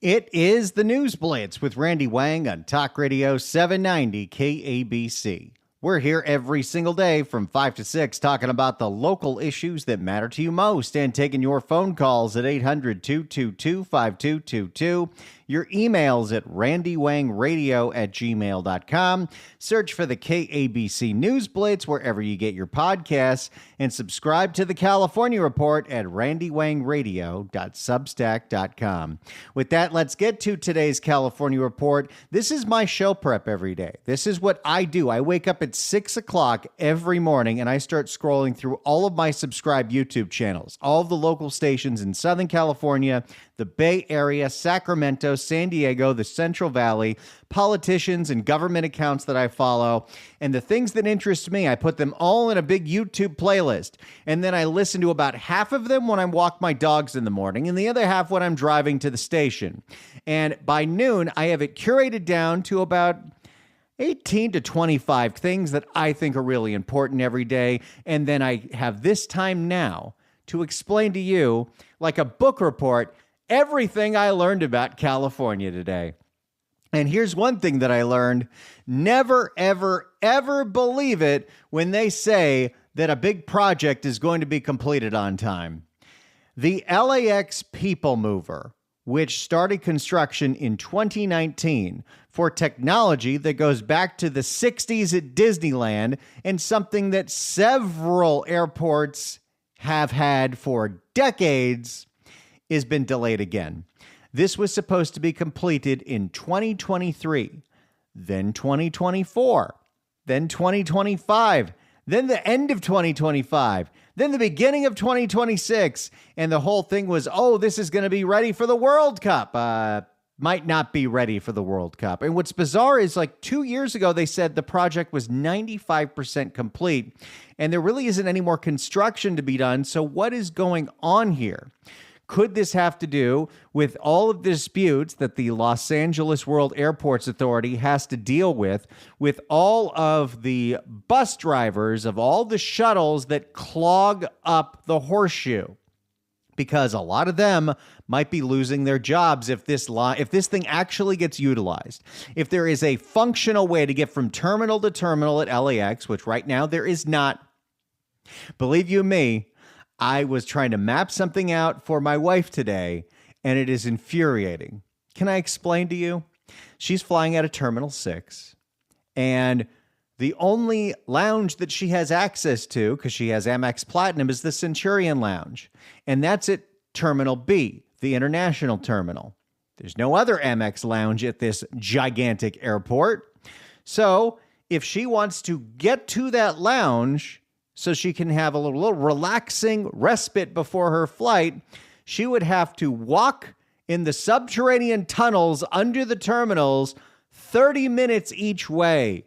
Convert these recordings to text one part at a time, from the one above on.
It is the News Blitz with Randy Wang on Talk Radio 790 KABC. We're here every single day from 5 to 6 talking about the local issues that matter to you most and taking your phone calls at 800-222-5222. Your emails at randywangradio@gmail.com. Search for the KABC News Blitz wherever you get your podcasts and subscribe to the California Report at randywangradio.substack.com. With that, let's get to today's California Report. This is my show prep every day. This is what I do. I wake up at 6 o'clock every morning and I start scrolling through all of my subscribed YouTube channels, all of the local stations in Southern California, the Bay Area, Sacramento, San Diego, the Central Valley, politicians and government accounts that I follow, and the things that interest me, I put them all in a big YouTube playlist, and then I listen to about half of them when I walk my dogs in the morning, and the other half when I'm driving to the station. And by noon, I have it curated down to about 18 to 25 things that I think are really important every day, and then I have this time now to explain to you, like a book report, everything I learned about California today. And here's one thing that I learned. Never, ever, ever believe it when they say that a big project is going to be completed on time. The LAX People Mover, which started construction in 2019 for technology that goes back to the 60s at Disneyland and something that several airports have had for decades, has been delayed again. This was supposed to be completed in 2023, then 2024, then 2025, then the end of 2025, then the beginning of 2026. And the whole thing was, this is going to be ready for the World Cup. Might not be ready for the World Cup. And what's bizarre is, like, 2 years ago, they said the project was 95% complete, and there really isn't any more construction to be done. So what is going on here? Could this have to do with all of the disputes that the Los Angeles World Airports Authority has to deal with all of the bus drivers of all the shuttles that clog up the horseshoe? Because a lot of them might be losing their jobs if this thing actually gets utilized. If there is a functional way to get from terminal to terminal at LAX, which right now there is not, believe you me, I was trying to map something out for my wife today, and it is infuriating. Can I explain to you? She's flying out of Terminal 6, and the only lounge that she has access to, because she has Amex Platinum, is the Centurion Lounge, and that's at Terminal B, the international terminal. There's no other Amex lounge at this gigantic airport. So if she wants to get to that lounge so she can have a little relaxing respite before her flight, she would have to walk in the subterranean tunnels under the terminals 30 minutes each way.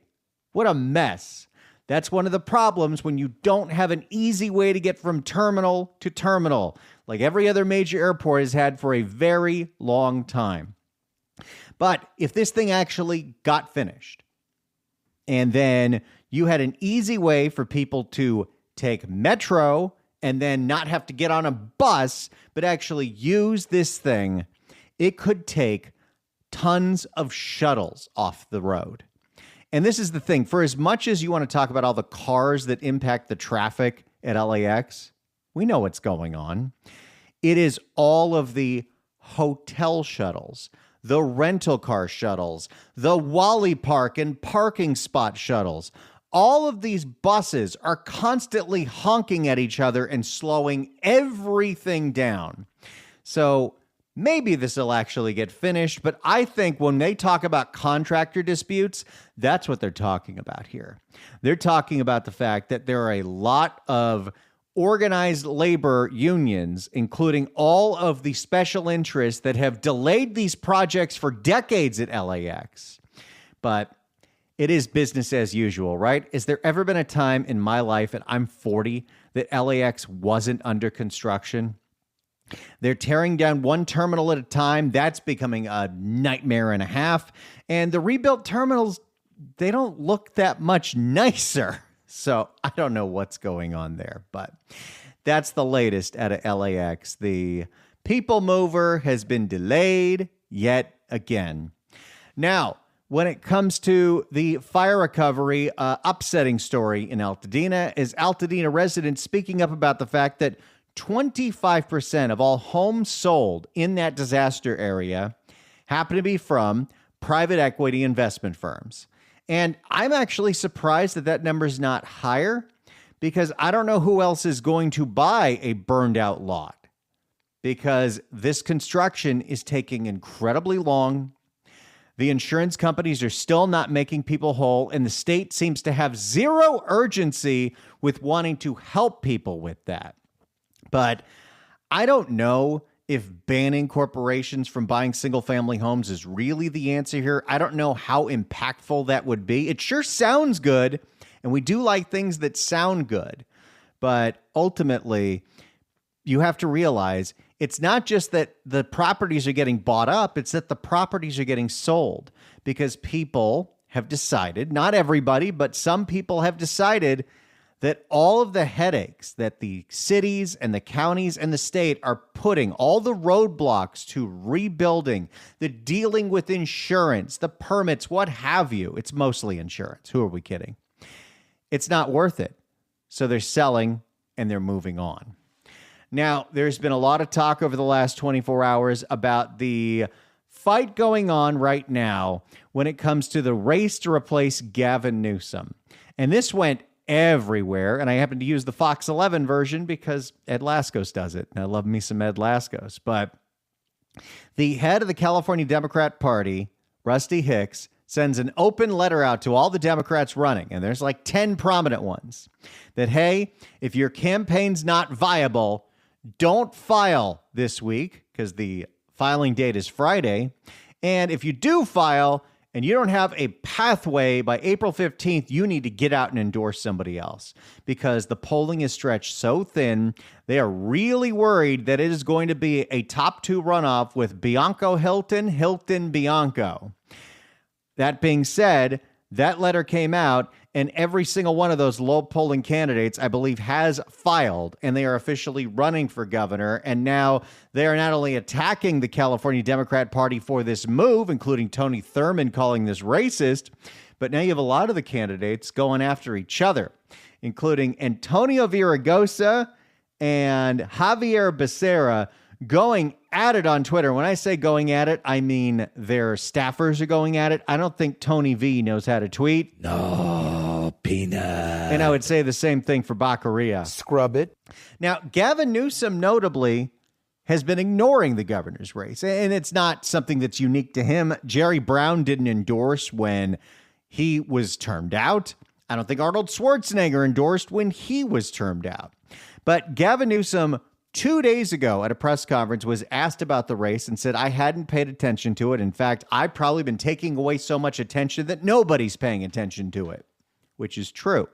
What a mess. That's one of the problems when you don't have an easy way to get from terminal to terminal, like every other major airport has had for a very long time. But if this thing actually got finished, and then you had an easy way for people to take metro and then not have to get on a bus, but actually use this thing, it could take tons of shuttles off the road. And this is the thing. For as much as you want to talk about all the cars that impact the traffic at LAX, we know what's going on. It is all of the hotel shuttles, the rental car shuttles, the Wally Park and parking spot shuttles. All of these buses are constantly honking at each other and slowing everything down. So maybe this will actually get finished, but I think when they talk about contractor disputes, that's what they're talking about here. They're talking about the fact that there are a lot of organized labor unions, including all of the special interests that have delayed these projects for decades at LAX. But it is business as usual, right? Is there ever been a time in my life, and I'm 40, that LAX wasn't under construction? They're tearing down one terminal at a time. That's becoming a nightmare and a half. And the rebuilt terminals, they don't look that much nicer. So I don't know what's going on there, but that's the latest out of LAX. The People Mover has been delayed yet again. Now, when it comes to the fire recovery, upsetting story in Altadena is Altadena residents speaking up about the fact that 25% of all homes sold in that disaster area happen to be from private equity investment firms. And I'm actually surprised that that number is not higher, because I don't know who else is going to buy a burned out lot, because this construction is taking incredibly long. The insurance companies are still not making people whole, and the state seems to have zero urgency with wanting to help people with that. But I don't know if banning corporations from buying single-family homes is really the answer here. I don't know how impactful that would be. It sure sounds good, and we do like things that sound good. But ultimately, you have to realize it's not just that the properties are getting bought up, it's that the properties are getting sold, because people have decided, not everybody, but some people have decided that all of the headaches that the cities and the counties and the state are putting, all the roadblocks to rebuilding, the dealing with insurance, the permits, what have you, it's mostly insurance. Who are we kidding? It's not worth it. So they're selling and they're moving on. Now, there's been a lot of talk over the last 24 hours about the fight going on right now when it comes to the race to replace Gavin Newsom. And this went everywhere, and I happen to use the Fox 11 version because Ed Laskos does it, and I love me some Ed Laskos. But the head of the California Democrat Party, Rusty Hicks, sends an open letter out to all the Democrats running, and there's like 10 prominent ones, that, hey, if your campaign's not viable, don't file this week, because the filing date is Friday. And if you do file and you don't have a pathway by April 15th, you need to get out and endorse somebody else, because the polling is stretched so thin. They are really worried that it is going to be a top two runoff with Bianco Hilton, Hilton Bianco. That being said, that letter came out, and every single one of those low polling candidates, I believe, has filed, and they are officially running for governor. And now they are not only attacking the California Democrat Party for this move, including Tony Thurmond calling this racist, but now you have a lot of the candidates going after each other, including Antonio Villaraigosa and Javier Becerra, going at it on Twitter. When I say going at it, I mean their staffers are going at it. I don't think Tony V knows how to tweet. No, peanut. And I would say the same thing for Baccaria. Scrub it. Now, Gavin Newsom notably has been ignoring the governor's race, and it's not something that's unique to him. Jerry Brown didn't endorse when he was termed out. I don't think Arnold Schwarzenegger endorsed when he was termed out. But Gavin Newsom, 2 days ago at a press conference, was asked about the race and said, I hadn't paid attention to it. In fact, I've probably been taking away so much attention that nobody's paying attention to it, which is true.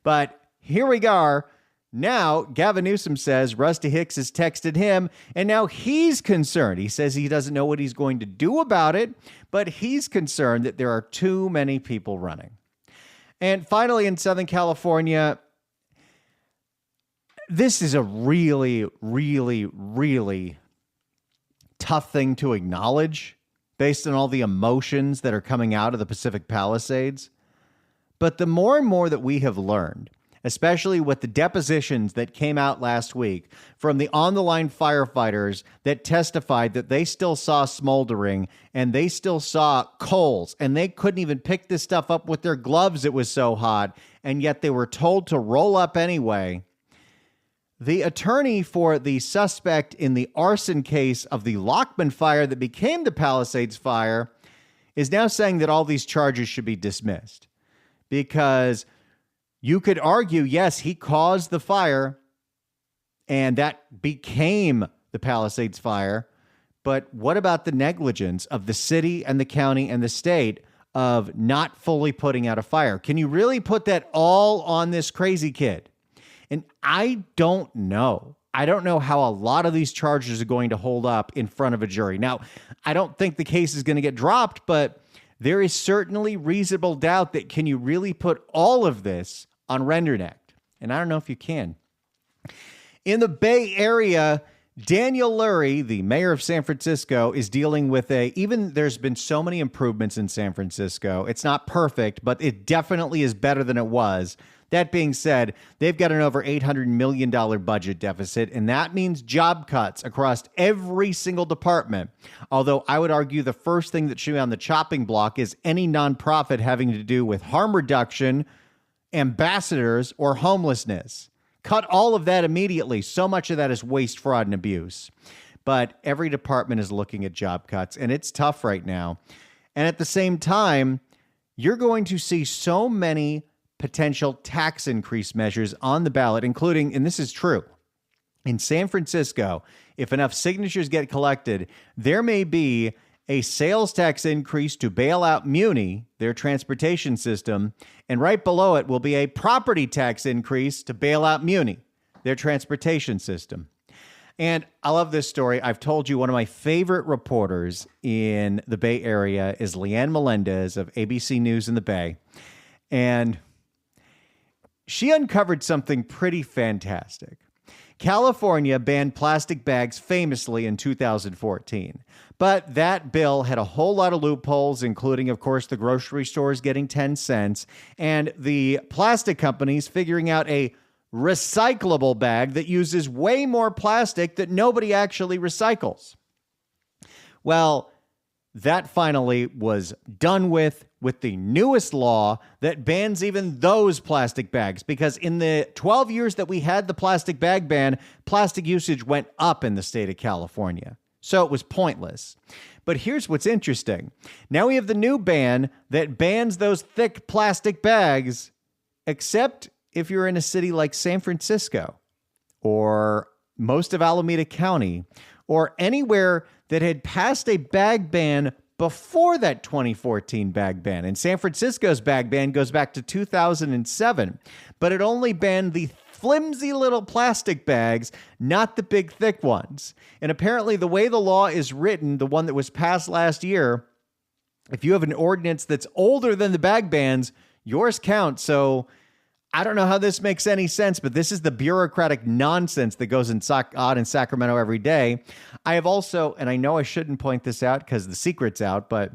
But here we are. Now, Gavin Newsom says Rusty Hicks has texted him, and now he's concerned. He says he doesn't know what he's going to do about it, but he's concerned that there are too many people running. And finally, in Southern California, this is a really, really, really tough thing to acknowledge based on all the emotions that are coming out of the Pacific Palisades. But the more and more that we have learned, especially with the depositions that came out last week from the on-the-line firefighters that testified that they still saw smoldering and they still saw coals, and they couldn't even pick this stuff up with their gloves, it was so hot, and yet they were told to roll up anyway. The attorney for the suspect in the arson case of the Lockman fire that became the Palisades fire is now saying that all these charges should be dismissed, because you could argue, yes, he caused the fire and that became the Palisades fire. But what about the negligence of the city and the county and the state of not fully putting out a fire? Can you really put that all on this crazy kid? And I don't know. I don't know how a lot of these charges are going to hold up in front of a jury. Now, I don't think the case is going to get dropped, but there is certainly reasonable doubt that can you really put all of this on Rendernecht? And I don't know if you can. In the Bay Area, Daniel Lurie, the mayor of San Francisco, is dealing with even there's been so many improvements in San Francisco. It's not perfect, but it definitely is better than it was. That being said, they've got an over $800 million budget deficit, and that means job cuts across every single department. Although I would argue the first thing that should be on the chopping block is any nonprofit having to do with harm reduction, ambassadors, or homelessness. Cut all of that immediately. So much of that is waste, fraud, and abuse. But every department is looking at job cuts, and it's tough right now. And at the same time, you're going to see so many potential tax increase measures on the ballot, including, and this is true, in San Francisco, if enough signatures get collected, there may be a sales tax increase to bail out Muni, their transportation system, and right below it will be a property tax increase to bail out Muni, their transportation system. And I love this story. I've told you one of my favorite reporters in the Bay Area is Leanne Melendez of ABC News in the Bay. And she uncovered something pretty fantastic. California banned plastic bags famously in 2014, but that bill had a whole lot of loopholes, including, of course, the grocery stores getting 10 cents and the plastic companies figuring out a recyclable bag that uses way more plastic that nobody actually recycles. Well, that finally was done with the newest law that bans even those plastic bags, because in the 12 years that we had the plastic bag ban, plastic usage went up in the state of California. So it was pointless. But here's what's interesting. Now we have the new ban that bans those thick plastic bags, except if you're in a city like San Francisco or most of Alameda County or anywhere that had passed a bag ban before that 2014 bag ban. And San Francisco's bag ban goes back to 2007, but it only banned the flimsy little plastic bags, not the big thick ones. And apparently the way the law is written, the one that was passed last year, if you have an ordinance that's older than the bag bans, yours count. So I don't know how this makes any sense, but this is the bureaucratic nonsense that goes on in Sacramento every day. I have also, and I know I shouldn't point this out because the secret's out, but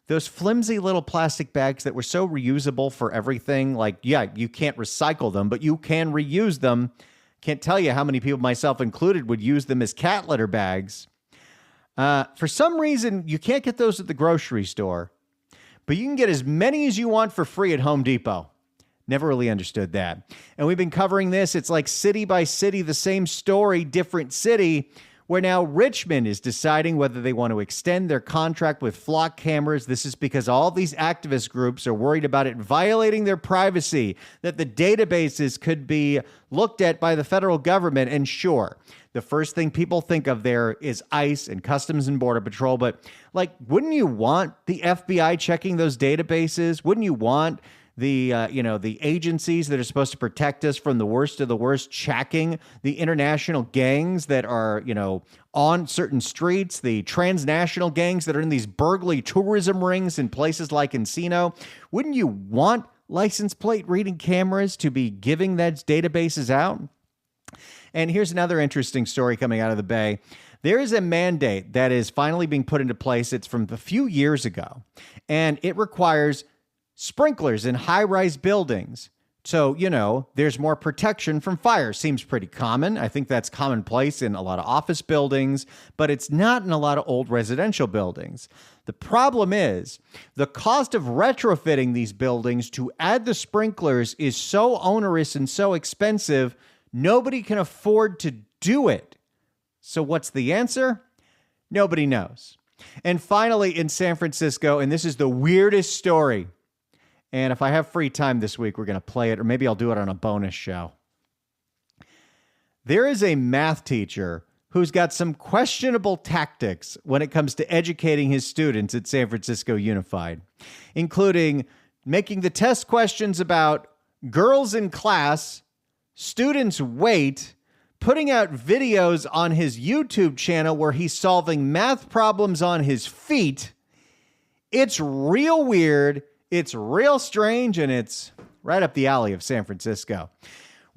those flimsy little plastic bags that were so reusable for everything, like, yeah, you can't recycle them, but you can reuse them. Can't tell you how many people, myself included, would use them as cat litter bags. For some reason, you can't get those at the grocery store, but you can get as many as you want for free at Home Depot. Never really understood that. And we've been covering this. It's like city by city, the same story, different city, where now Richmond is deciding whether they want to extend their contract with flock cameras. This is because all these activist groups are worried about it violating their privacy, that the databases could be looked at by the federal government. And sure, the first thing people think of there is ICE and Customs and Border Patrol. But like, wouldn't you want the FBI checking those databases? Wouldn't you want the agencies that are supposed to protect us from the worst of the worst checking the international gangs that are, on certain streets, the transnational gangs that are in these burglary tourism rings in places like Encino? Wouldn't you want license plate reading cameras to be giving those databases out? And here's another interesting story coming out of the Bay. There is a mandate that is finally being put into place. It's from a few years ago, and it requires sprinklers in high-rise buildings. So, there's more protection from fire. Seems pretty common. I think that's commonplace in a lot of office buildings, but it's not in a lot of old residential buildings. The problem is the cost of retrofitting these buildings to add the sprinklers is so onerous and so expensive, nobody can afford to do it. So what's the answer? Nobody knows. And finally, in San Francisco, and this is the weirdest story, and if I have free time this week, we're going to play it, or maybe I'll do it on a bonus show. There is a math teacher who's got some questionable tactics when it comes to educating his students at San Francisco Unified, including making the test questions about girls in class, students' weight, putting out videos on his YouTube channel where he's solving math problems on his feet. It's real weird. It's real strange, and it's right up the alley of San Francisco.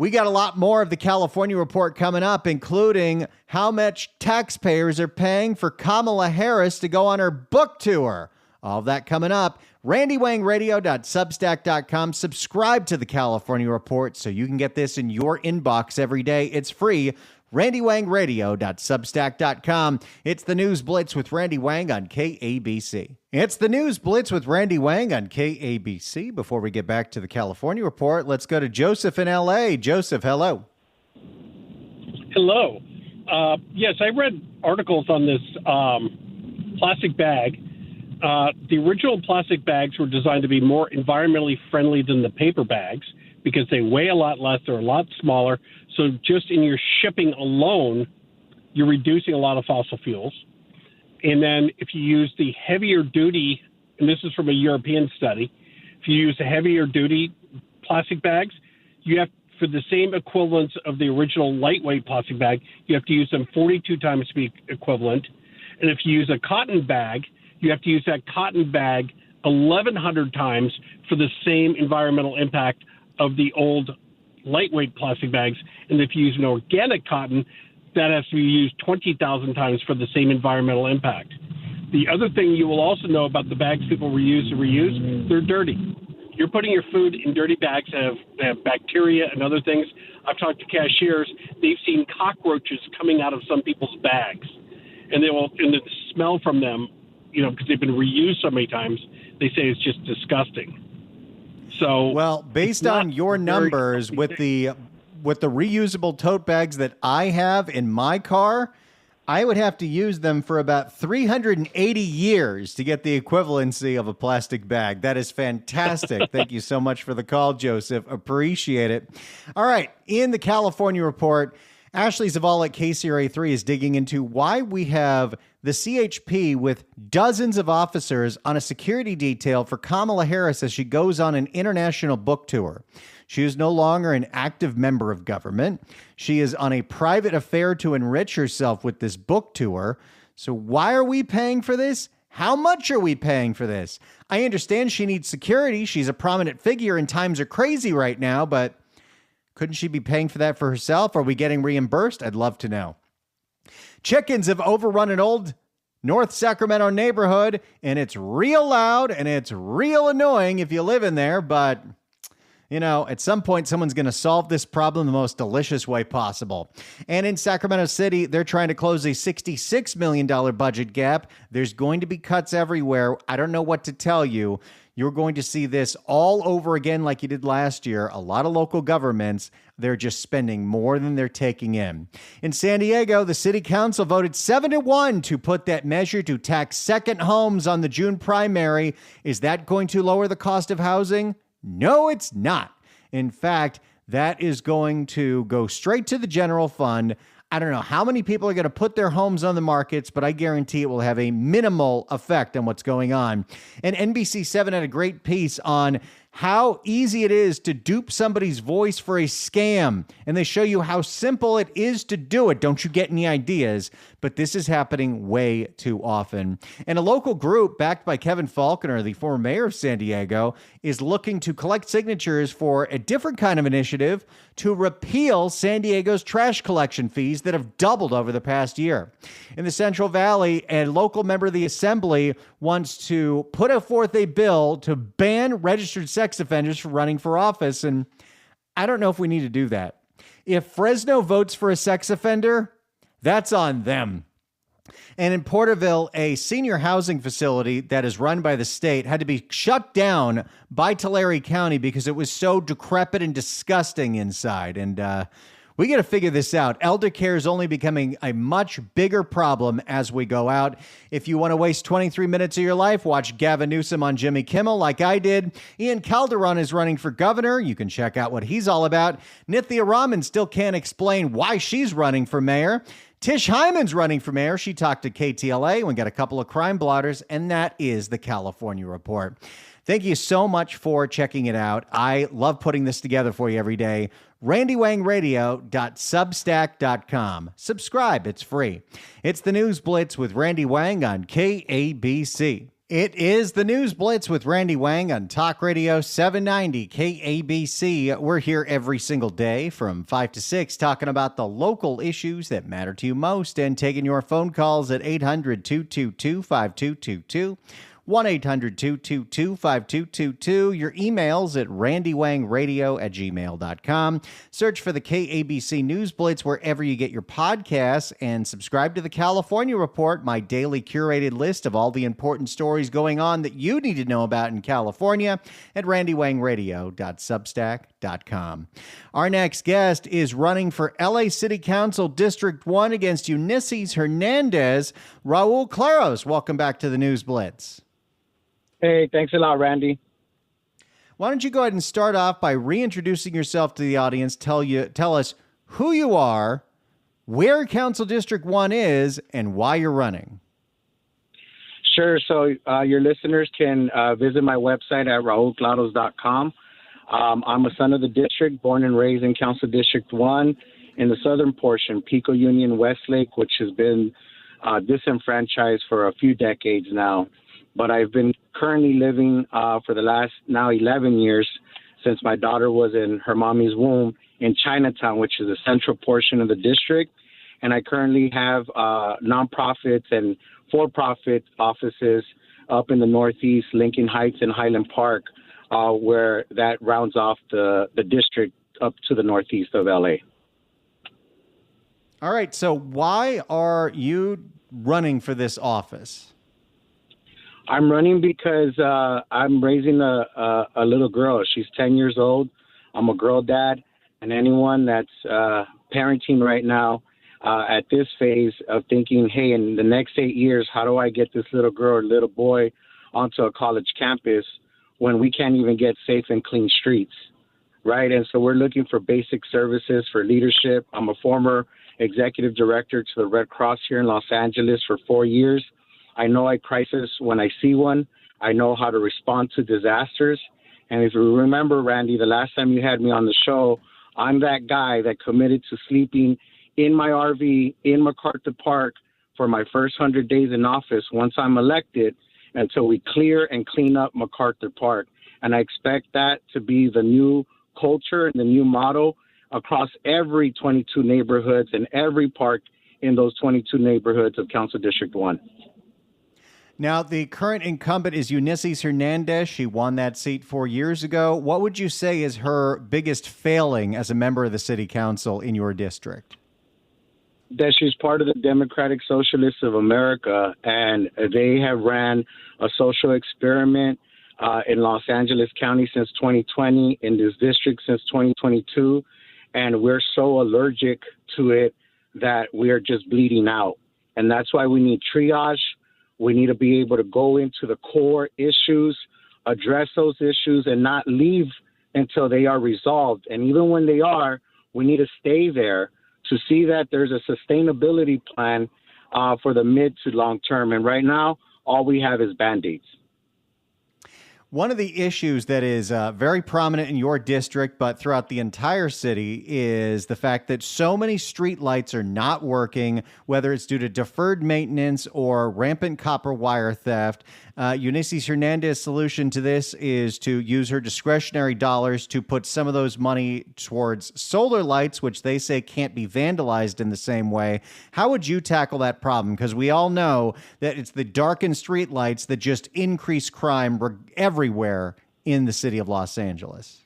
We got a lot more of the California report coming up, including how much taxpayers are paying for Kamala Harris to go on her book tour. All of that coming up. RandyWangRadio.substack.com. Subscribe to the California Report so you can get this in your inbox every day. It's free. RandyWangRadio.substack.com. It's the News Blitz with Randy Wang on KABC. It's the News Blitz with Randy Wang on KABC. Before we get back to the California Report, let's go to Joseph in L.A. Joseph, hello. Hello. Yes, I read articles on this plastic bag. The original plastic bags were designed to be more environmentally friendly than the paper bags because they weigh a lot less, they're a lot smaller. So just in your shipping alone, you're reducing a lot of fossil fuels. And then if you use the heavier duty, and this is from a European study, if you use the heavier duty plastic bags, you have, for the same equivalence of the original lightweight plastic bag, you have to use them 42 times to be equivalent. And if you use a cotton bag, you have to use that cotton bag 1,100 times for the same environmental impact of the old lightweight plastic bags. And if you use an organic cotton, that has to be used 20,000 times for the same environmental impact. The other thing you will also know about the bags people reuse and reuse, they're dirty. You're putting your food in dirty bags that have bacteria and other things. I've talked to cashiers. They've seen cockroaches coming out of some people's bags. And and the smell from them, because they've been reused so many times, they say it's just disgusting. So, well, based on your numbers with the reusable tote bags that I have in my car, I would have to use them for about 380 years to get the equivalency of a plastic bag. That is fantastic. Thank you so much for the call, Joseph. Appreciate it. All right. In the California Report, Ashley Zavala at KCRA3 is digging into why we have the CHP with dozens of officers on a security detail for Kamala Harris as she goes on an international book tour. She is no longer an active member of government. She is on a private affair to enrich herself with this book tour. So why are we paying for this? How much are we paying for this? I understand she needs security. She's a prominent figure and times are crazy right now, but couldn't she be paying for that for herself? Are we getting reimbursed? I'd love to know. Chickens have overrun an old North Sacramento neighborhood, and it's real loud and it's real annoying if you live in there. But, at some point, someone's going to solve this problem the most delicious way possible. And in Sacramento City, they're trying to close a $66 million budget gap. There's going to be cuts everywhere. I don't know what to tell you. You're going to see this all over again like you did last year. A lot of local governments, they're just spending more than they're taking in. In San Diego, the city council voted 7-1 to put that measure to tax second homes on the June primary. Is that going to lower the cost of housing? No, it's not. In fact, that is going to go straight to the general fund. I don't know how many people are going to put their homes on the markets, but I guarantee it will have a minimal effect on what's going on. And NBC7 had a great piece on how easy it is to dupe somebody's voice for a scam. And they show you how simple it is to do it. Don't you get any ideas? But this is happening way too often. And a local group backed by Kevin Faulconer, the former mayor of San Diego, is looking to collect signatures for a different kind of initiative to repeal San Diego's trash collection fees that have doubled over the past year. In the Central Valley, a local member of the assembly wants to put forth a bill to ban registered sex offenders from running for office. And I don't know if we need to do that. If Fresno votes for a sex offender, that's on them. And in Porterville, a senior housing facility that is run by the state had to be shut down by Tulare County because it was so decrepit and disgusting inside. And we got to figure this out. Elder care is only becoming a much bigger problem as we go out. If you want to waste 23 minutes of your life, watch Gavin Newsom on Jimmy Kimmel like I did. Ian Calderon is running for governor. You can check out what he's all about. Nithya Raman still can't explain why she's running for mayor. Tish Hyman's running for mayor. She talked to KTLA. We got a couple of crime blotters, and that is the California Report. Thank you so much for checking it out. I love putting this together for you every day. RandyWangRadio.substack.com. Subscribe. It's free. It's the News Blitz with Randy Wang on KABC. It is the News Blitz with Randy Wang on Talk Radio 790 KABC. We're here every single day from 5 to 6 talking about the local issues that matter to you most and taking your phone calls at 800-222-5222. 1-800-222-5222. Your emails at randywangradio@gmail.com. Search for the KABC News Blitz wherever you get your podcasts and subscribe to the California Report, my daily curated list of all the important stories going on that you need to know about in California at randywangradio.substack.com. Our next guest is running for LA City Council District 1 against Ulysses Hernandez. Raul Claros, welcome back to the News Blitz. Hey, thanks a lot, Randy. Why don't you go ahead and start off by reintroducing yourself to the audience, tell us who you are, where Council District 1 is, and why you're running. Sure. So your listeners can visit my website at raulclaros.com. I'm a son of the district, born and raised in Council District 1 in the southern portion, Pico Union, Westlake, which has been disenfranchised for a few decades now. But I've been currently living for the last now 11 years since my daughter was in her mommy's womb in Chinatown, which is the central portion of the district. And I currently have nonprofits and for-profit offices up in the Northeast, Lincoln Heights and Highland Park, where that rounds off the district up to the northeast of LA. All right. So why are you running for this office? I'm running because I'm raising a little girl. She's 10 years old. I'm a girl dad, and anyone that's parenting right now at this phase of thinking, hey, in the next 8 years, how do I get this little girl or little boy onto a college campus when we can't even get safe and clean streets, right? And so we're looking for basic services for leadership. I'm a former executive director to the Red Cross here in Los Angeles for 4 years. I know a crisis when I see one. I know how to respond to disasters. And if you remember, Randy, the last time you had me on the show, I'm that guy that committed to sleeping in my RV in MacArthur Park for my first 100 days in office once I'm elected until we clear and clean up MacArthur Park. And I expect that to be the new culture and the new model across every 22 neighborhoods and every park in those 22 neighborhoods of Council District 1. Now, the current incumbent is Ulysses Hernandez. She won that seat 4 years ago. What would you say is her biggest failing as a member of the city council in your district? That she's part of the Democratic Socialists of America, and they have ran a social experiment in Los Angeles County since 2020, in this district since 2022, and we're so allergic to it that we are just bleeding out. And that's why we need triage. We need to be able to go into the core issues, address those issues, and not leave until they are resolved. And even when they are, we need to stay there to see that there's a sustainability plan for the mid to long term. And right now, all we have is Band-Aids. One of the issues that is very prominent in your district, but throughout the entire city, is the fact that so many street lights are not working, whether it's due to deferred maintenance or rampant copper wire theft. Ulysses Hernandez's solution to this is to use her discretionary dollars to put some of those money towards solar lights, which they say can't be vandalized in the same way. How would you tackle that problem? Because we all know that it's the darkened street lights that just increase crime everywhere in the city of Los Angeles.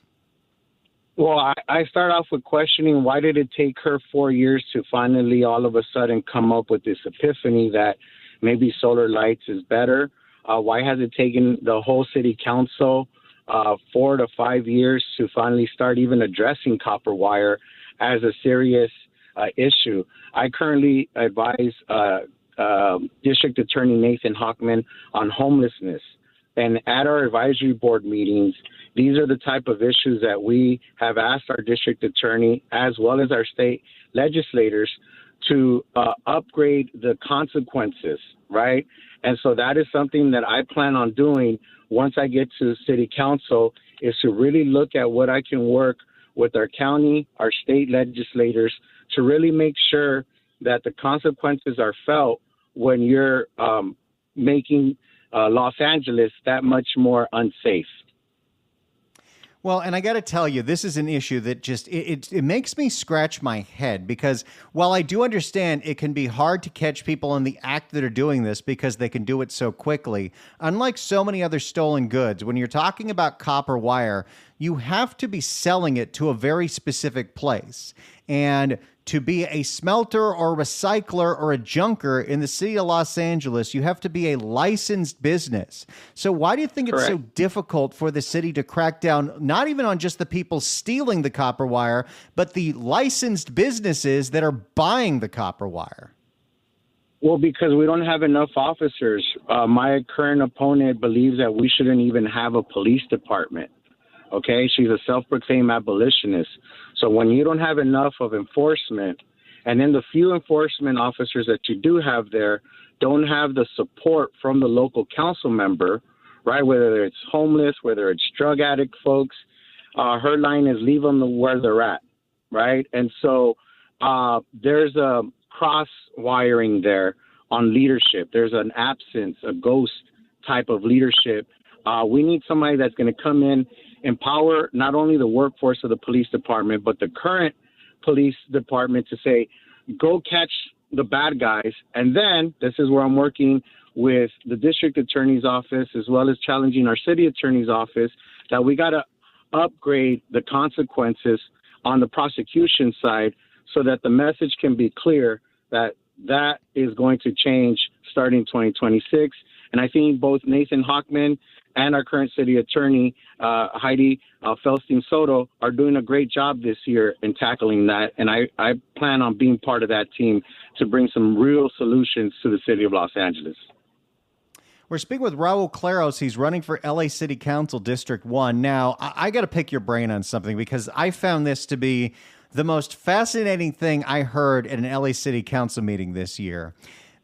Well, I start off with questioning, why did it take her 4 years to finally all of a sudden come up with this epiphany that maybe solar lights is better? Why has it taken the whole city council 4 to 5 years to finally start even addressing copper wire as a serious issue? I currently advise District Attorney Nathan Hochman on homelessness. And at our advisory board meetings, these are the type of issues that we have asked our district attorney as well as our state legislators to upgrade the consequences, right? And so that is something that I plan on doing once I get to city council, is to really look at what I can work with our county, our state legislators to really make sure that the consequences are felt when you're making Los Angeles that much more unsafe. Well, and I got to tell you, this is an issue that just it makes me scratch my head, because while I do understand it can be hard to catch people in the act that are doing this because they can do it so quickly, unlike so many other stolen goods, when you're talking about copper wire, you have to be selling it to a very specific place. And to be a smelter or recycler or a junker in the city of Los Angeles, you have to be a licensed business. So why do you think it's so difficult for the city to crack down, not even on just the people stealing the copper wire, but the licensed businesses that are buying the copper wire? Well, because we don't have enough officers. My current opponent believes that we shouldn't even have a police department. Okay, she's a self-proclaimed abolitionist. So when you don't have enough of enforcement, and then the few enforcement officers that you do have there don't have the support from the local council member, right? Whether it's homeless, whether it's drug addict folks, her line is leave them where they're at, right? And so there's a cross-wiring there on leadership. There's an absence, a ghost type of leadership. We need somebody that's going to come in, empower not only the workforce of the police department, but the current police department to say, go catch the bad guys. And then this is where I'm working with the district attorney's office, as well as challenging our city attorney's office, that we got to upgrade the consequences on the prosecution side so that the message can be clear that that is going to change starting 2026. And I think both Nathan Hochman and our current city attorney, Heidi Felstein Soto, are doing a great job this year in tackling that. And I plan on being part of that team to bring some real solutions to the city of Los Angeles. We're speaking with Raul Claros. He's running for LA City Council District 1. Now, I got to pick your brain on something, because I found this to be the most fascinating thing I heard at an LA City Council meeting this year.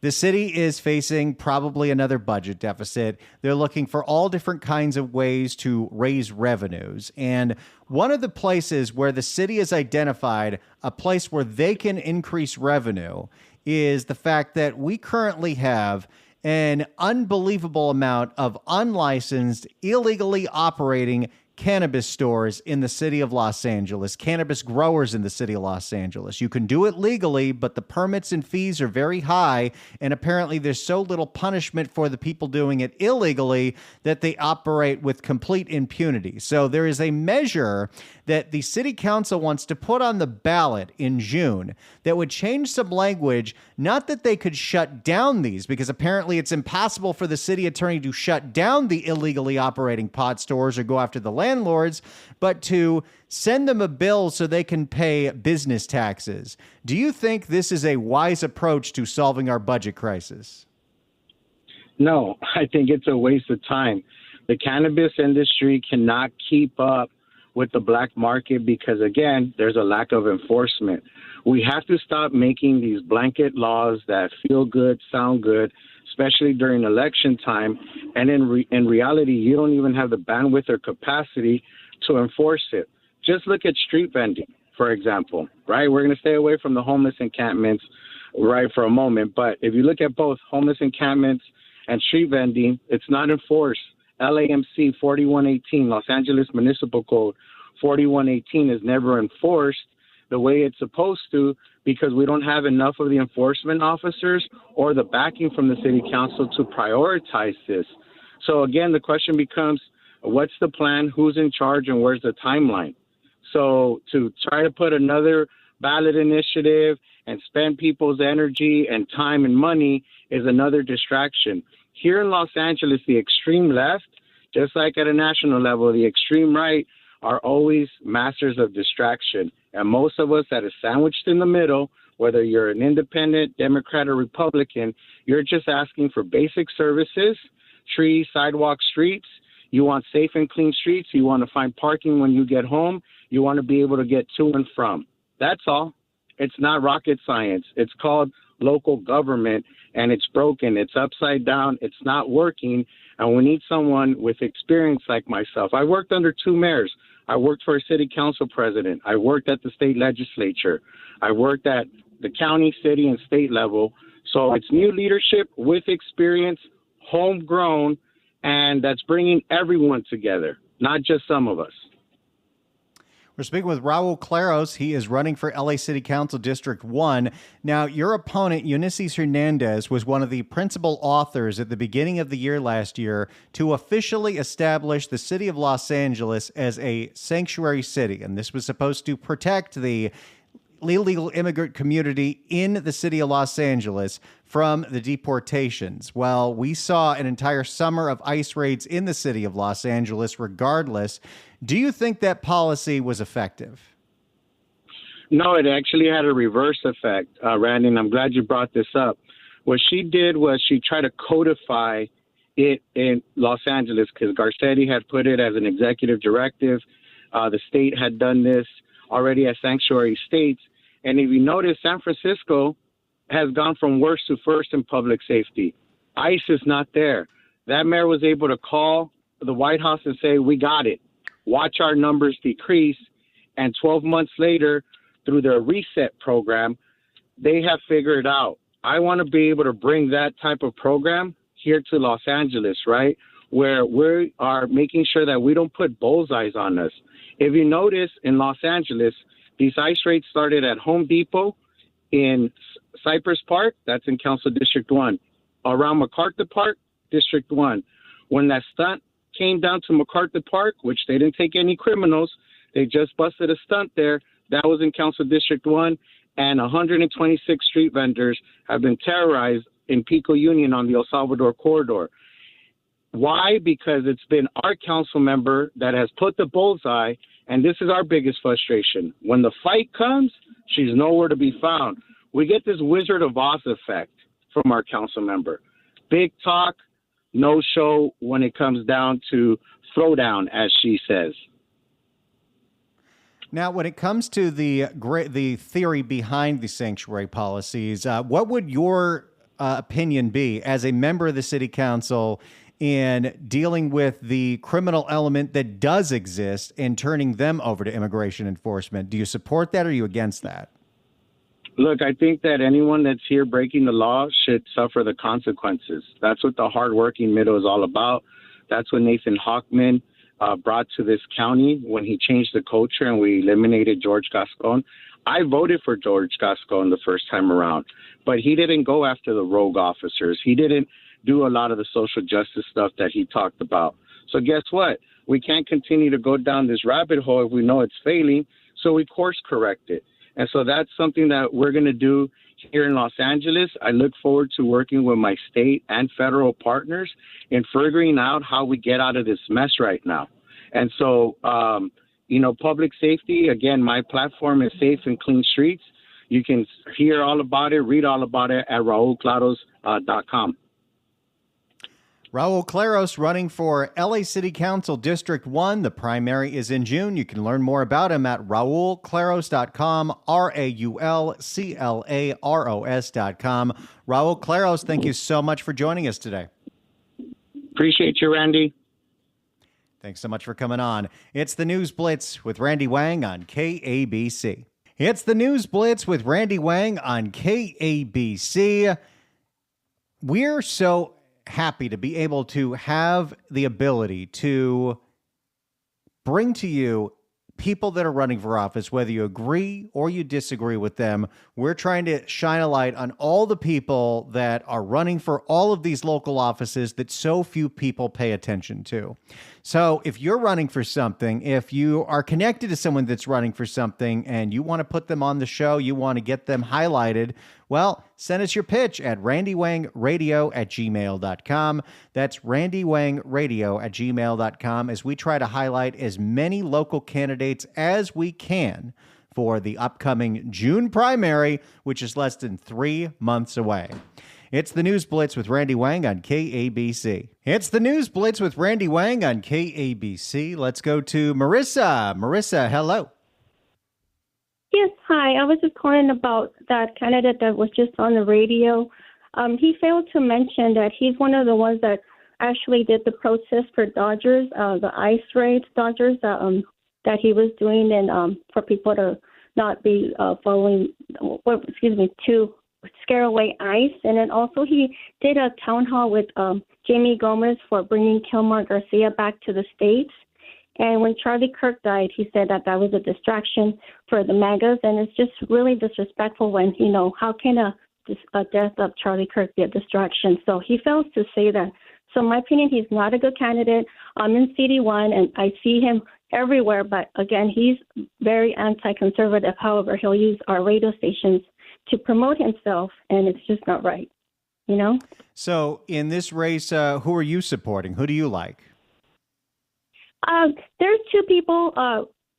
The city is facing probably another budget deficit. They're looking for all different kinds of ways to raise revenues. And one of the places where the city has identified a place where they can increase revenue is the fact that we currently have an unbelievable amount of unlicensed, illegally operating cannabis stores in the city of Los Angeles, cannabis growers in the city of Los Angeles. You can do it legally, but the permits and fees are very high, and apparently there's so little punishment for the people doing it illegally that they operate with complete impunity. So there is a measure that the city council wants to put on the ballot in June that would change some language, not that they could shut down these, because apparently it's impossible for the city attorney to shut down the illegally operating pot stores or go after the landlords, but to send them a bill so they can pay business taxes. Do you think this is a wise approach to solving our budget crisis? No, I think it's a waste of time. The cannabis industry cannot keep up with the black market because, again, there's a lack of enforcement. We have to stop making these blanket laws that feel good, sound good, especially during election time. And in reality, you don't even have the bandwidth or capacity to enforce it. Just look at street vending, for example, right? We're going to stay away from the homeless encampments, right, for a moment. But if you look at both homeless encampments and street vending, it's not enforced. LAMC 4118, Los Angeles Municipal Code 4118 is never enforced the way it's supposed to because we don't have enough of the enforcement officers or the backing from the city council to prioritize this. So again, the question becomes, what's the plan, who's in charge, and where's the timeline? So to try to put another ballot initiative and spend people's energy and time and money is another distraction. Here in Los Angeles, the extreme left, just like at a national level, the extreme right are always masters of distraction. And most of us that are sandwiched in the middle, whether you're an independent, Democrat, or Republican, you're just asking for basic services, trees, sidewalks, streets. You want safe and clean streets. You want to find parking when you get home. You want to be able to get to and from. That's all. It's not rocket science. It's called local government, and it's broken. It's upside down. It's not working, and we need someone with experience like myself. I worked under two mayors. I worked for a city council president. I worked at the state legislature. I worked at the county, city, and state level. So it's new leadership with experience, homegrown, and that's bringing everyone together, not just some of us. We're speaking with Raul Claros. He is running for LA City Council District 1. Now, your opponent, Eunices Hernandez, was one of the principal authors at the beginning of the year last year to officially establish the city of Los Angeles as a sanctuary city. And this was supposed to protect the illegal immigrant community in the city of Los Angeles from the deportations. Well, we saw an entire summer of ICE raids in the city of Los Angeles regardless. Do you think that policy was effective? No, it actually had a reverse effect, Randy, and I'm glad you brought this up. What she did was she tried to codify it in Los Angeles because Garcetti had put it as an executive directive. The state had done this already as sanctuary states. And if you notice, San Francisco has gone from worst to first in public safety. ICE is not there. That mayor was able to call the White House and say, we got it. Watch our numbers decrease. And 12 months later, through their reset program, they have figured out. I want to be able to bring that type of program here to Los Angeles, right? Where we are making sure that we don't put bullseyes on us. If you notice in Los Angeles, these ICE raids started at Home Depot in Cypress Park, that's in Council District 1, around MacArthur Park, District 1. When that stunt came down to MacArthur Park, which they didn't take any criminals, they just busted a stunt there, that was in Council District 1, and 126 street vendors have been terrorized in Pico Union on the El Salvador corridor. Why? Because it's been our council member that has put the bullseye, and this is our biggest frustration. When the fight comes, she's nowhere to be found. We get this Wizard of Oz effect from our council member. Big talk, no show when it comes down to throwdown, as she says. Now, when it comes to the theory behind the sanctuary policies, what would your opinion be as a member of the city council in dealing with the criminal element that does exist and turning them over to immigration enforcement? Do you support that or are you against that? Look, I think that anyone that's here breaking the law should suffer the consequences. That's what the hardworking middle is all about. That's what Nathan Hochman brought to this county when he changed the culture and we eliminated George Gascon. I voted for George Gascon the first time around, but he didn't go after the rogue officers. He didn't do a lot of the social justice stuff that he talked about. So guess what? We can't continue to go down this rabbit hole if we know it's failing, so we course correct it. And so that's something that we're going to do here in Los Angeles. I look forward to working with my state and federal partners in figuring out how we get out of this mess right now. And so, public safety, again, my platform is Safe and Clean Streets. You can hear all about it, read all about it at raulclaros.com. Raul Claros running for LA City Council District 1. The primary is in June. You can learn more about him at raulclaros.com, RAULCLAROS.com. Raul Claros, thank you so much for joining us today. Appreciate you, Randy. Thanks so much for coming on. It's the News Blitz with Randy Wang on KABC. It's the News Blitz with Randy Wang on KABC. We're so happy to be able to have the ability to bring to you people that are running for office, whether you agree or you disagree with them. We're trying to shine a light on all the people that are running for all of these local offices that so few people pay attention to. So if you're running for something, if you are connected to someone that's running for something and you want to put them on the show, you want to get them highlighted, well, send us your pitch at randywangradio@gmail.com. That's randywangradio@gmail.com as we try to highlight as many local candidates as we can for the upcoming June primary, which is less than 3 months away. It's the News Blitz with Randy Wang on KABC. It's the News Blitz with Randy Wang on KABC. Let's go to Marissa. Marissa, hello. Yes, hi. I was just calling about that candidate that was just on the radio. He failed to mention that he's one of the ones that actually did the protest for Dodgers, the ICE raids Dodgers that he was doing, and for people to not be to scare away ICE. And then also he did a town hall with Jamie Gomez for bringing Kilmar Garcia back to the States. And when Charlie Kirk died, he said that that was a distraction for the MAGAs. And it's just really disrespectful when, how can a death of Charlie Kirk be a distraction? So he fails to say that. So in my opinion, he's not a good candidate. I'm in CD1, and I see him everywhere. But again, he's very anti-conservative. However, he'll use our radio stations to promote himself, and it's just not right, So in this race, who are you supporting? Who do you like? There's two people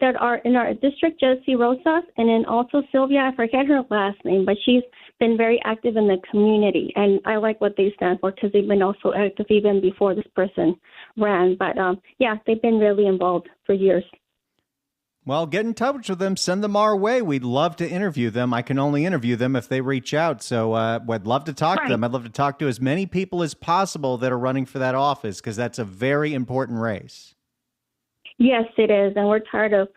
that are in our district, Jessie Rosas, and then also Sylvia. I forget her last name, but she's been very active in the community, and I like what they stand for because they've been also active even before this person ran. But yeah, they've been really involved for years. Well, get in touch with them. Send them our way. We'd love to interview them. I can only interview them if they reach out. So I'd love to talk to them. I'd love to talk to as many people as possible that are running for that office because that's a very important race. Yes, it is. And we're tired of,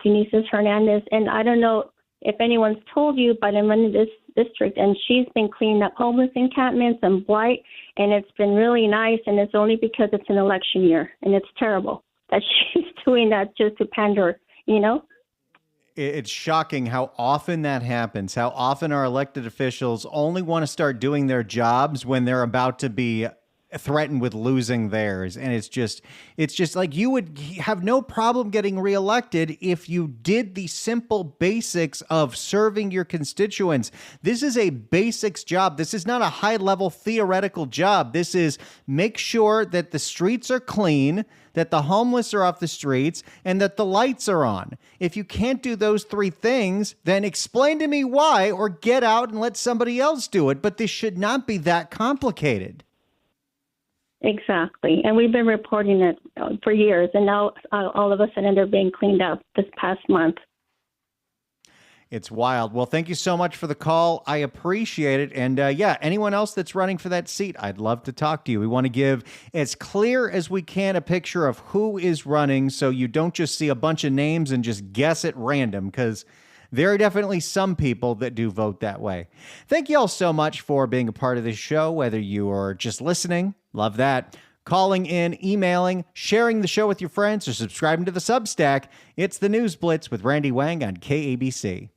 Denise's Hernandez. And I don't know if anyone's told you, but I'm in this district, and she's been cleaning up homeless encampments and blight, and it's been really nice, and it's only because it's an election year, and it's terrible that she's doing that just to pander, It's shocking how often that happens, how often our elected officials only want to start doing their jobs when they're about to be threatened with losing theirs. And it's just like you would have no problem getting reelected if you did the simple basics of serving your constituents. This is a basics job. This is not a high level theoretical job. This is make sure that the streets are clean, that the homeless are off the streets, and that the lights are on. If you can't do those three things, then explain to me why, or get out and let somebody else do it. But this should not be that complicated. Exactly. And we've been reporting it for years. And now all of a sudden they're being cleaned up this past month. It's wild. Well, thank you so much for the call. I appreciate it. And anyone else that's running for that seat, I'd love to talk to you. We want to give as clear as we can a picture of who is running so you don't just see a bunch of names and just guess at random, because there are definitely some people that do vote that way. Thank you all so much for being a part of this show, whether you are just listening, love that, calling in, emailing, sharing the show with your friends, or subscribing to the Substack. It's the News Blitz with Randy Wang on KABC.